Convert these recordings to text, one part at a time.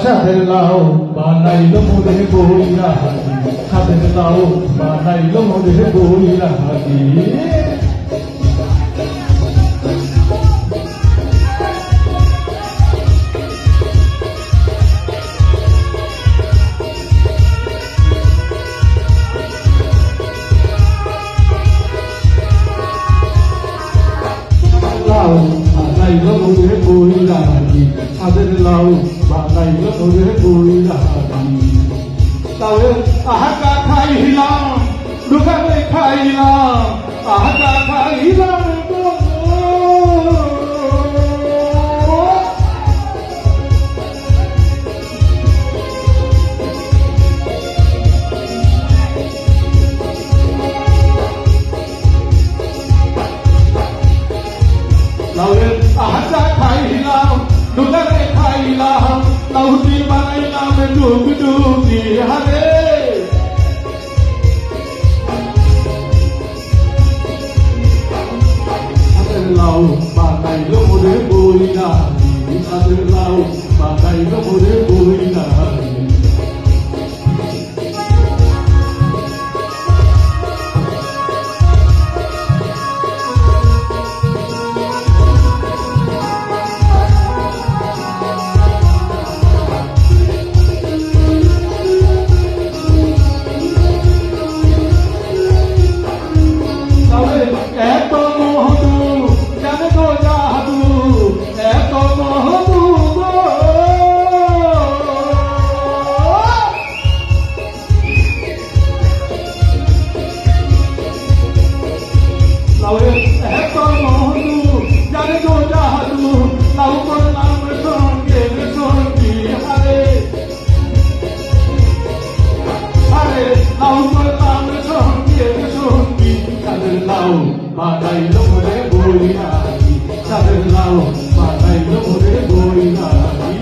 সাদের লাউ বানাইলো মোরে বইরা হাতি, সাদের লাউ বানাইলো মোরে বইরা হাতি। লাউ বানাইলো মোরে বইরা হাতি, সাদের লাউ বানাইলো মোরে বইরা হাতি। তাহলে আহাকা খাইলাম দুখানে খাইলাম, আহাকা খাইলাম লাউরে আহাকা খাইলাম দুখানে খাইলাম, লাউটি বানাইলাম ডুব ডুবি হারে। সাদের লাউ বানাইলো মোরে বইরা হাতি, সাদের লাউ বানাইলো মোরে বইরা হাতি। এত মধু জানে তো জাদু, এত মধু এত মধু জানে তো জাদু, লাউ করলাম সঙ্গে সঙ্গী হারে হারে, লাউ করলাম সঙ্গে সঙ্গী। সাদের লাউ বানাইলো মোরে বইরা হাতি, সাদের লাউ বানাইলো মোরে বইরা হাতি।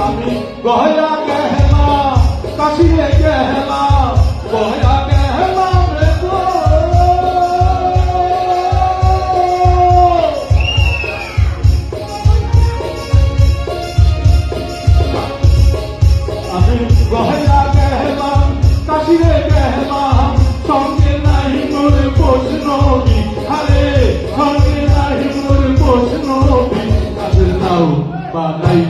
আমি গয়া গেলা কাশিয়ে গেলা, গয়া গেলা রে গো। আমি গয়া গেলা কাশিয়ে গেলা, সঙ্গে নাই মোর বৈষ্ণবী হারে, সঙ্গে নাই মোর বৈষ্ণবী। সাদের লাউ বানাই